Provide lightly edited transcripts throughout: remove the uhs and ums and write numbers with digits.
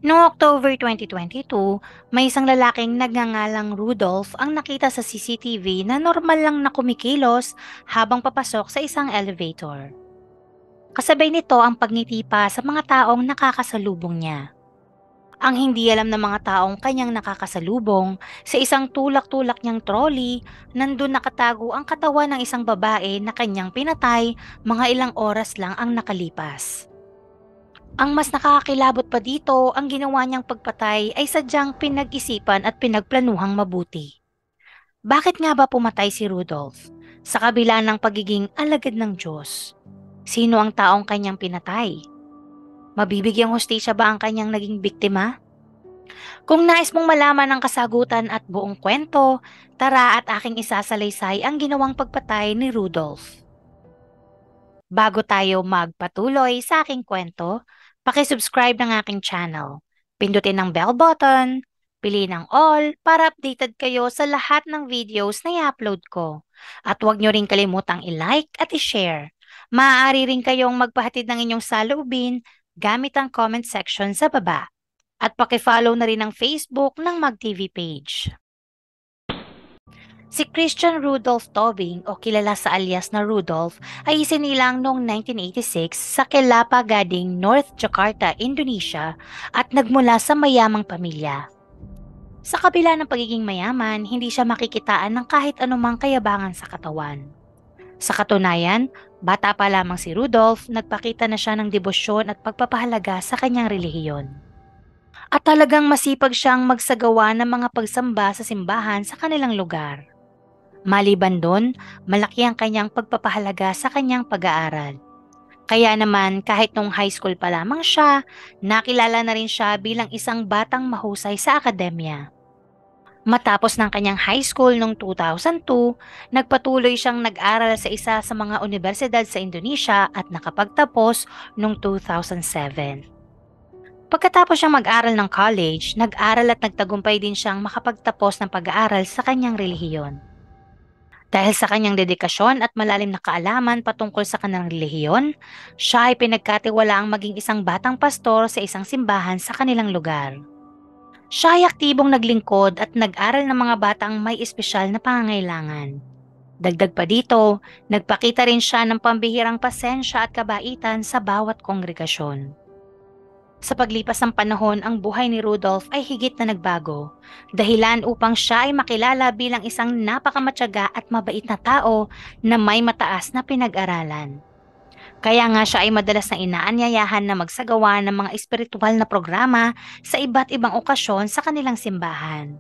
Noong October 2022, may isang lalaking nagngangalang Rudolph ang nakita sa CCTV na normal lang na kumikilos habang papasok sa isang elevator. Kasabay nito ang pagngiti pa sa mga taong nakakasalubong niya. Ang hindi alam ng mga taong kanyang nakakasalubong, sa isang tulak-tulak niyang trolley, nandun nakatago ang katawan ng isang babae na kanyang pinatay mga ilang oras lang ang nakalipas. Ang mas nakakakilabot pa dito, ang ginawa niyang pagpatay ay sadyang pinag-isipan at pinagplanuhang mabuti. Bakit nga ba pumatay si Rudolph? Sa kabila ng pagiging alagad ng Diyos, sino ang taong kanyang pinatay? Mabibigyang hustisya ba ang kanyang naging biktima? Kung nais mong malaman ang kasagutan at buong kwento, tara at aking isasalaysay ang ginawang pagpatay ni Rudolph. Bago tayo magpatuloy sa aking kwento, paki-subscribe ng aking channel. Pindutin ang bell button, piliin ang all para updated kayo sa lahat ng videos na i-upload ko. At huwag nyo rin kalimutang i-like at i-share. Maaari rin kayong magpahatid ng inyong saloobin gamit ang comment section sa baba. At paki-follow na rin ang Facebook ng MagTV page. Si Christian Rudolph Tobing o kilala sa alias na Rudolph ay isinilang noong 1986 sa Kelapa Gading, North Jakarta, Indonesia at nagmula sa mayamang pamilya. Sa kabila ng pagiging mayaman, hindi siya makikitaan ng kahit anumang kayabangan sa katawan. Sa katunayan, bata pa lamang si Rudolph, nagpakita na siya ng debosyon at pagpapahalaga sa kanyang relihiyon. At talagang masipag siyang magsagawa ng mga pagsamba sa simbahan sa kanilang lugar. Maliban doon, malaki ang kanyang pagpapahalaga sa kanyang pag-aaral. Kaya naman kahit nung high school pa lamang siya, nakilala na rin siya bilang isang batang mahusay sa akademya. Matapos ng kanyang high school noong 2002, nagpatuloy siyang nag-aral sa isa sa mga universidad sa Indonesia at nakapagtapos noong 2007. Pagkatapos siyang mag-aral ng college, nag-aral at nagtagumpay din siyang makapagtapos ng pag-aaral sa kanyang relihiyon. Dahil sa kanyang dedikasyon at malalim na kaalaman patungkol sa kanyang relihiyon, siya ay pinagkatiwalaang maging isang batang pastor sa isang simbahan sa kanilang lugar. Siya ay aktibong naglingkod at nag-aral ng mga batang may espesyal na pangangailangan. Dagdag pa dito, nagpakita rin siya ng pambihirang pasensya at kabaitan sa bawat kongregasyon. Sa paglipas ng panahon, ang buhay ni Rudolph ay higit na nagbago, dahilan upang siya ay makilala bilang isang napakamatyaga at mabait na tao na may mataas na pinag-aralan. Kaya nga siya ay madalas na inaanyayahan na magsagawa ng mga espiritual na programa sa iba't ibang okasyon sa kanilang simbahan.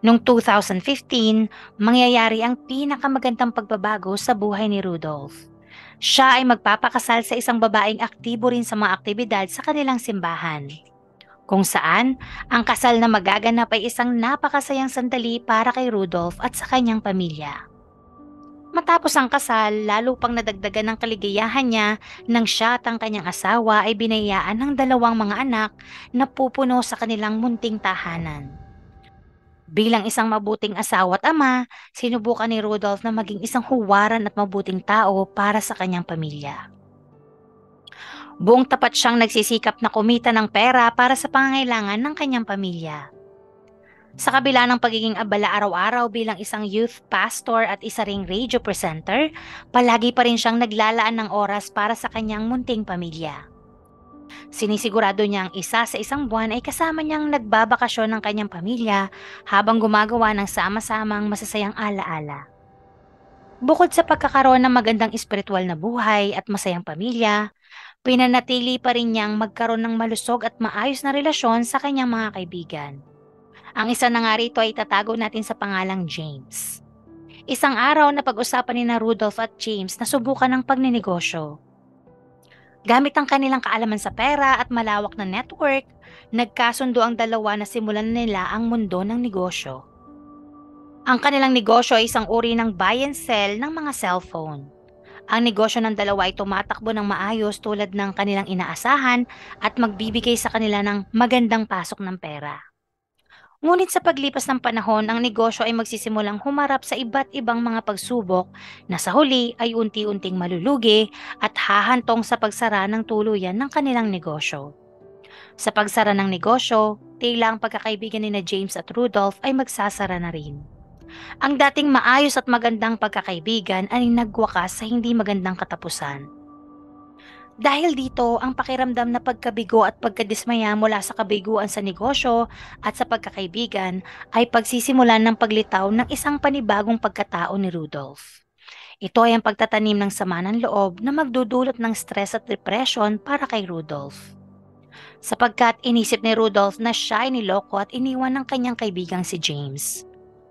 Noong 2015, mangyayari ang pinakamagandang pagbabago sa buhay ni Rudolph. Siya ay magpapakasal sa isang babaeng aktibo rin sa mga aktibidad sa kanilang simbahan. Kung saan, ang kasal na magaganap ay isang napakasayang sandali para kay Rudolph at sa kanyang pamilya. Matapos ang kasal, lalo pang nadagdagan ng kaligayahan niya nang siya at ang kanyang asawa ay binayaan ng dalawang mga anak na pupuno sa kanilang munting tahanan. Bilang isang mabuting asawa at ama, sinubukan ni Rudolph na maging isang huwaran at mabuting tao para sa kanyang pamilya. Buong tapat siyang nagsisikap na kumita ng pera para sa pangangailangan ng kanyang pamilya. Sa kabila ng pagiging abala araw-araw bilang isang youth pastor at isa ring radio presenter, palagi pa rin siyang naglalaan ng oras para sa kanyang munting pamilya. Sinisigurado niyang isa sa isang buwan ay kasama niyang nagbabakasyon ng kanyang pamilya habang gumagawa ng sama-samang masasayang alaala. Bukod sa pagkakaroon ng magandang espiritual na buhay at masayang pamilya, pinanatili pa rin niyang magkaroon ng malusog at maayos na relasyon sa kanyang mga kaibigan. Ang isa na nga rito ay itatago natin sa pangalang James. Isang araw na pag-usapan ni na Rudolph at James na subukan ng pagninegosyo. Gamit ang kanilang kaalaman sa pera at malawak na network, nagkasundo ang dalawa na simulan nila ang mundo ng negosyo. Ang kanilang negosyo ay isang uri ng buy and sell ng mga cellphone. Ang negosyo ng dalawa ay tumatakbo ng maayos tulad ng kanilang inaasahan at magbibigay sa kanila ng magandang pasok ng pera. Ngunit sa paglipas ng panahon, ang negosyo ay magsisimulang humarap sa iba't ibang mga pagsubok na sa huli ay unti-unting malulugi at hahantong sa pagsara ng tuluyan ng kanilang negosyo. Sa pagsara ng negosyo, tila ang pagkakaibigan ni na James at Rudolph ay magsasara na rin. Ang dating maayos at magandang pagkakaibigan ay nagwakas sa hindi magandang katapusan. Dahil dito, ang pakiramdam na pagkabigo at pagkadismaya mula sa kabiguan sa negosyo at sa pagkakaibigan ay pagsisimulan ng paglitaw ng isang panibagong pagkatao ni Rudolph. Ito ay ang pagtatanim ng sama ng loob na magdudulot ng stress at depression para kay Rudolph. Sapagkat inisip ni Rudolph na siya ay niloko at iniwan ng kanyang kaibigang si James.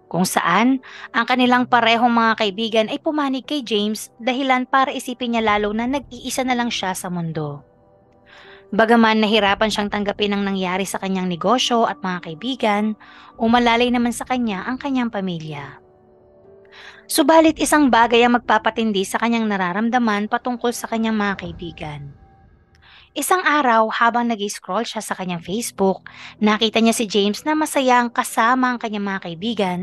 Kung saan, ang kanilang parehong mga kaibigan ay pumanig kay James dahilan para isipin niya lalo na nag-iisa na lang siya sa mundo. Bagaman nahirapan siyang tanggapin ang nangyari sa kanyang negosyo at mga kaibigan, umalalay naman sa kanya ang kanyang pamilya. Subalit isang bagay ang magpapatindi sa kanyang nararamdaman patungkol sa kanyang mga kaibigan. Isang araw habang nag-scroll siya sa kanyang Facebook, nakita niya si James na masayang kasama ang kanyang mga kaibigan,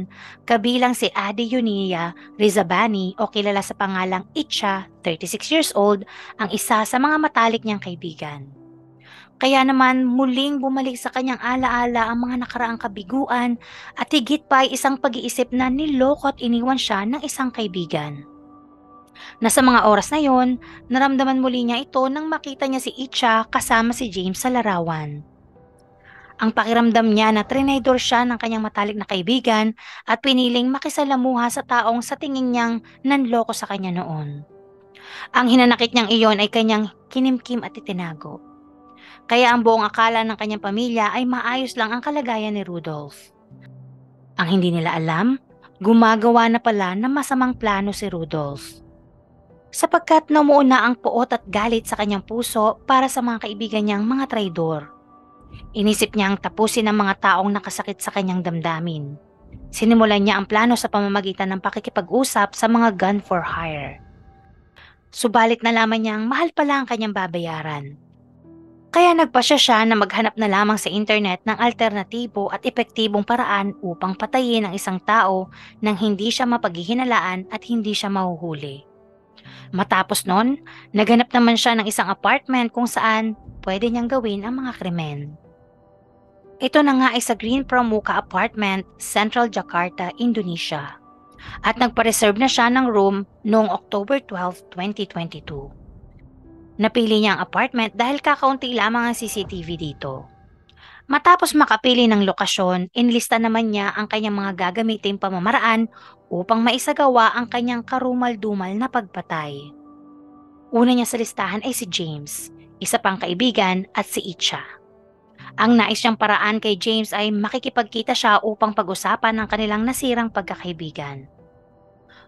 kabilang si Ade Yunia Rizabani o kilala sa pangalang Itcha, 36 years old, ang isa sa mga matalik niyang kaibigan. Kaya naman muling bumalik sa kanyang alaala ang mga nakaraang kabiguan at higit pa ay isang pag-iisip na niloko at iniwan siya ng isang kaibigan. Nasa mga oras na yon, naramdaman muli niya ito nang makita niya si Itcha kasama si James sa larawan. Ang pakiramdam niya na trinidor siya ng kanyang matalik na kaibigan at piniling makisalamuha sa taong sa tingin niyang nanloko sa kanya noon. Ang hinanakit niyang iyon ay kanyang kinimkim at itinago. Kaya ang buong akala ng kanyang pamilya ay maayos lang ang kalagayan ni Rudolph. Ang hindi nila alam, gumagawa na pala ng masamang plano si Rudolph. Sapagkat namuuna ang puot at galit sa kanyang puso para sa mga kaibigan niyang mga traidor. Inisip niyang tapusin ang mga taong nakasakit sa kanyang damdamin. Sinimulan niya ang plano sa pamamagitan ng pakikipag-usap sa mga gun for hire. Subalit nalaman niyang mahal pala ang kanyang babayaran. Kaya nagpasya siya na maghanap na lamang sa internet ng alternatibo at epektibong paraan upang patayin ang isang tao nang hindi siya mapaghihinalaan at hindi siya mahuhuli. Matapos nun, naghanap naman siya ng isang apartment kung saan pwede niyang gawin ang mga krimen. Ito na nga ay sa Green Pramuka Apartment, Central Jakarta, Indonesia. At nagpa-reserve na siya ng room noong October 12, 2022. Napili niya ang apartment dahil kakaunti lamang ang CCTV dito. Matapos makapili ng lokasyon, inlista naman niya ang kanyang mga gagamiting pamamaraan upang maisagawa ang kanyang karumal-dumal na pagpatay. Una niya sa listahan ay si James, isa pang kaibigan at si Itcha. Ang nais niyang paraan kay James ay makikipagkita siya upang pag-usapan ang kanilang nasirang pagkakaibigan.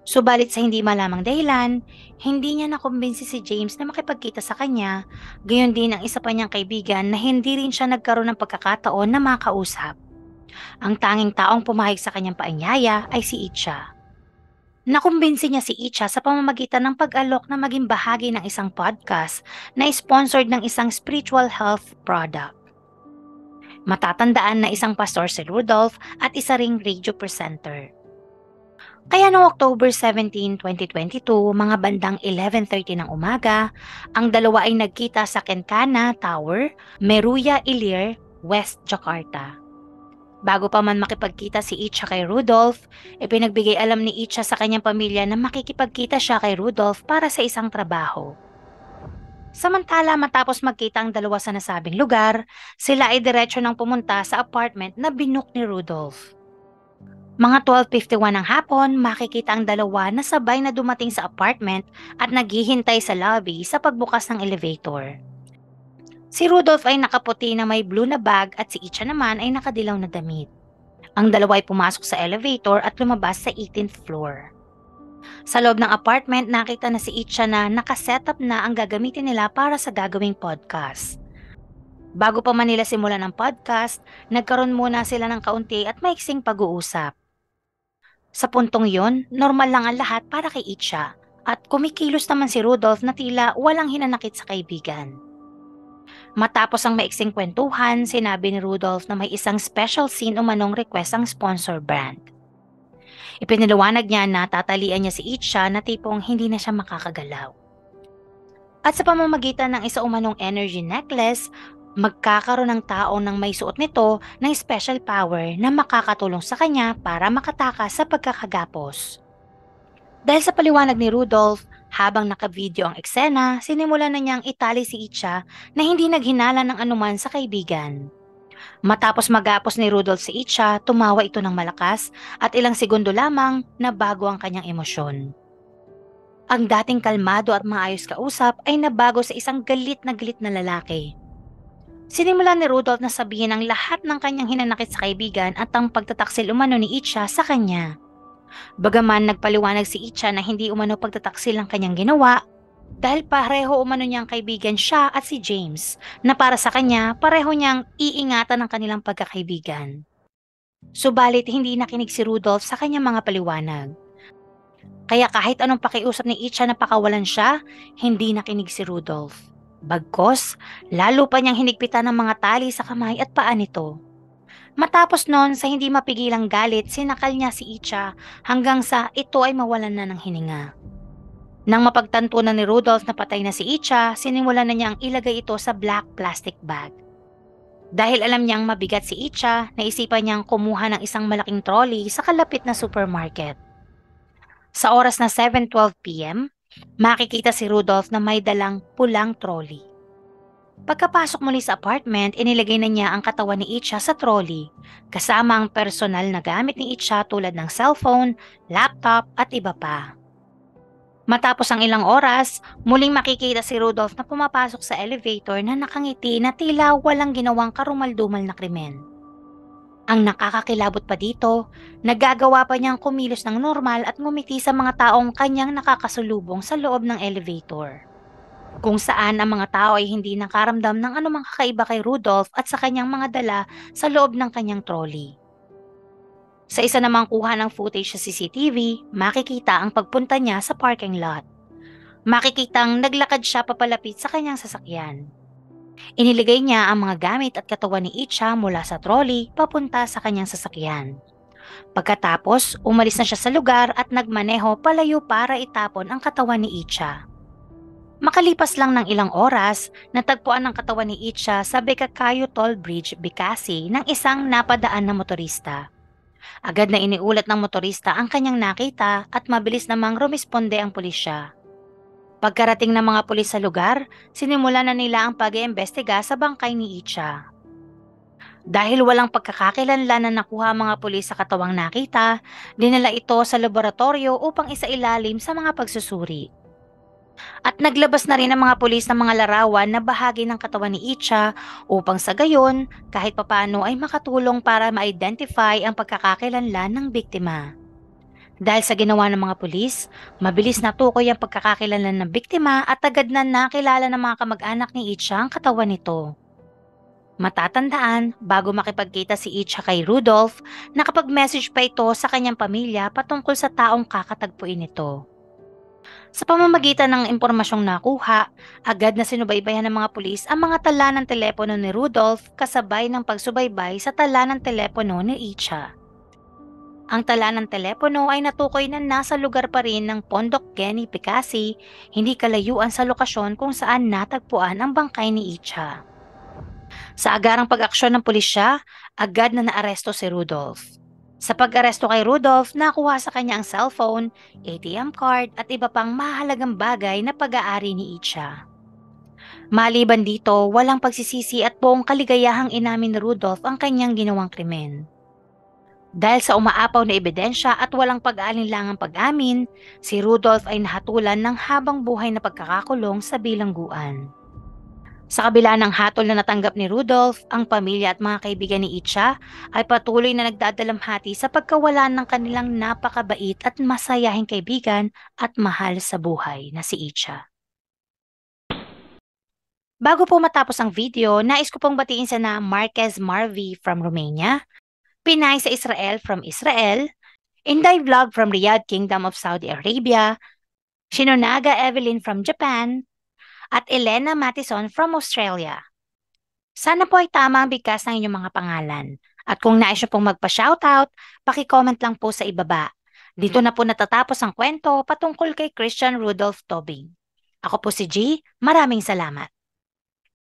Subalit sa hindi malamang dahilan, hindi niya nakumbinsi si James na makipagkita sa kanya, gayon din ang isa pa niyang kaibigan na hindi rin siya nagkaroon ng pagkakataon na makausap. Ang tanging taong pumahig sa kanyang paanyaya ay si Itcha. Nakumbinsi niya si Itcha sa pamamagitan ng pag-alok na maging bahagi ng isang podcast na sponsored ng isang spiritual health product. Matatandaan na isang pastor si Rudolph at isa ring radio presenter. Kaya noong October 17, 2022, mga bandang 11:30 ng umaga, ang dalawa ay nagkita sa Kencana Tower, Meruya Ilir, West Jakarta. Bago pa man makipagkita si Itcha kay Rudolph, ipinagbigay alam ni Itcha sa kanyang pamilya na makikipagkita siya kay Rudolph para sa isang trabaho. Samantala matapos magkita ang dalawa sa nasabing lugar, sila ay diretso nang pumunta sa apartment na binook ni Rudolph. Mga 12:51 ng hapon, makikita ang dalawa na sabay na dumating sa apartment at naghihintay sa lobby sa pagbukas ng elevator. Si Rudolph ay nakaputi na may blue na bag at si Itcha naman ay nakadilaw na damit. Ang dalawa ay pumasok sa elevator at lumabas sa 18th floor. Sa loob ng apartment, nakita na si Itcha na nakasetup na ang gagamitin nila para sa gagawing podcast. Bago pa man nila simulan ang podcast, nagkaroon muna sila ng kaunti at maiksing pag-uusap. Sa puntong yon, normal lang ang lahat para kay Itcha at kumikilos naman si Rudolph na tila walang hinanakit sa kaibigan. Matapos ang maiksing kwentuhan, sinabi ni Rudolph na may isang special scene umanong request ang sponsor brand. Ipinaliwanag niya na tatalian niya si Itcha na tipong hindi na siya makakagalaw. At sa pamamagitan ng isa umanong energy necklace, Magkakaroon ng tao ng may suot nito ng special power na makakatulong sa kanya para makatakas sa pagkakagapos. Dahil sa paliwanag ni Rudolph, habang nakavideo ang eksena, sinimulan na niyang itali si Itcha na hindi naghinala ng anuman sa kaibigan. Matapos magapos ni Rudolph si Itcha, tumawa ito ng malakas at ilang segundo lamang na bago ang kanyang emosyon. Ang dating kalmado at maayos kausap ay nabago sa isang galit na lalaki. Sinimulan ni Rudolph na sabihin ang lahat ng kanyang hinanakit sa kaibigan at ang pagtataksil umano ni Itcha sa kanya. Bagaman nagpaliwanag si Itcha na hindi umano pagtataksil ang kanyang ginawa, dahil pareho umano niyang kaibigan siya at si James, na para sa kanya pareho niyang iingatan ang kanilang pagkakaibigan. Subalit hindi nakinig si Rudolph sa kanyang mga paliwanag. Kaya kahit anong pakiusap ni Itcha na pakawalan siya, hindi nakinig si Rudolph. Bagkos, lalo pa niyang hinigpitan ng mga tali sa kamay at paa nito. Matapos noon, sa hindi mapigilang galit, sinakal niya si Itcha hanggang sa ito ay mawalan na ng hininga. Nang mapagtanto na ni Rudolph na patay na si Itcha, sinimulan na niyang ilagay ito sa black plastic bag. Dahil alam niyang mabigat si Itcha, naisipan niyang kumuha ng isang malaking trolley sa kalapit na supermarket. Sa oras na 7:12 p.m., makikita si Rudolph na may dalang pulang trolley. Pagkapasok muli sa apartment, inilagay na niya ang katawan ni Itcha sa trolley, kasama ang personal na gamit ni Itcha tulad ng cellphone, laptop at iba pa. Matapos ang ilang oras, muling makikita si Rudolph na pumapasok sa elevator na nakangiti na tila walang ginawang karumaldumal na krimen. Ang nakakakilabot pa dito, nagagawa pa niyang kumilos ng normal at ngumiti sa mga taong kanyang nakakasulubong sa loob ng elevator. Kung saan ang mga tao ay hindi nakaramdam ng anumang kakaiba kay Rudolph at sa kanyang mga dala sa loob ng kanyang trolley. Sa isa namang kuha ng footage sa CCTV, makikita ang pagpunta niya sa parking lot. Makikitang naglakad siya papalapit sa kanyang sasakyan. Iniligay niya ang mga gamit at katawan ni Itcha mula sa trolley papunta sa kanyang sasakyan. Pagkatapos, umalis na siya sa lugar at nagmaneho palayo para itapon ang katawan ni Itcha. Makalipas lang ng ilang oras, natagpuan ang katawan ni Itcha sa Beccacayo Toll Bridge, Bicasi ng isang napadaan na motorista. Agad na iniulat ng motorista ang kanyang nakita at mabilis namang rumisponde ang pulisya. Pagkarating ng mga pulis sa lugar, sinimulan na nila ang pag-iimbestiga sa bangkay ni Itcha. Dahil walang pagkakakilanlan na nakuha mga pulis sa katawang nakita, dinala ito sa laboratorio upang isailalim sa mga pagsusuri. At naglabas na rin ang mga pulis ng mga larawan na bahagi ng katawan ni Itcha upang sa gayon, kahit papano ay makatulong para ma-identify ang pagkakakilanlan ng biktima. Dahil sa ginawa ng mga pulis, mabilis natukoy ang pagkakakilanlan ng biktima at agad na nakilala ng mga kamag-anak ni Itcha ang katawan nito. Matatandaan, bago makipagkita si Itcha kay Rudolph, nakapag-message pa ito sa kanyang pamilya patungkol sa taong kakatagpuin nito. Sa pamamagitan ng impormasyong nakuha, agad na sinubaybayan ng mga pulis ang mga tala ng telepono ni Rudolph kasabay ng pagsubaybay sa tala ng telepono ni Itcha. Ang tala ng telepono ay natukoy na nasa lugar pa rin ng Pondok Geni, Bicasi, hindi kalayuan sa lokasyon kung saan natagpuan ang bangkay ni Itcha. Sa agarang pag-aksyon ng pulisya, agad na naaresto si Rudolph. Sa pag-aresto kay Rudolph, nakuha sa kanya ang cellphone, ATM card at iba pang mahalagang bagay na pag-aari ni Itcha. Maliban dito, walang pagsisisi at buong kaligayahang inamin ni Rudolph ang kanyang ginawang krimen. Dahil sa umaapaw na ebidensya at walang pag-aalinlangang pag-amin, si Rudolph ay nahatulan ng habang buhay na pagkakakulong sa bilangguan. Sa kabila ng hatol na natanggap ni Rudolph, ang pamilya at mga kaibigan ni Itcha ay patuloy na nagdadalamhati sa pagkawalan ng kanilang napakabait at masayahing kaibigan at mahal sa buhay na si Itcha. Bago po matapos ang video, nais ko pong batiin na Marquez Marvi from Romania, Pinay sa Israel from Israel, Inday Vlog from Riyadh, Kingdom of Saudi Arabia, Shinonaga Evelyn from Japan, at Elena Matison from Australia. Sana po ay tama ang bigkas ng inyong mga pangalan. At kung nais nyo pong magpa-shoutout, paki-comment lang po sa ibaba. Dito na po natatapos ang kwento patungkol kay Christian Rudolph Tobing. Ako po si G, maraming salamat.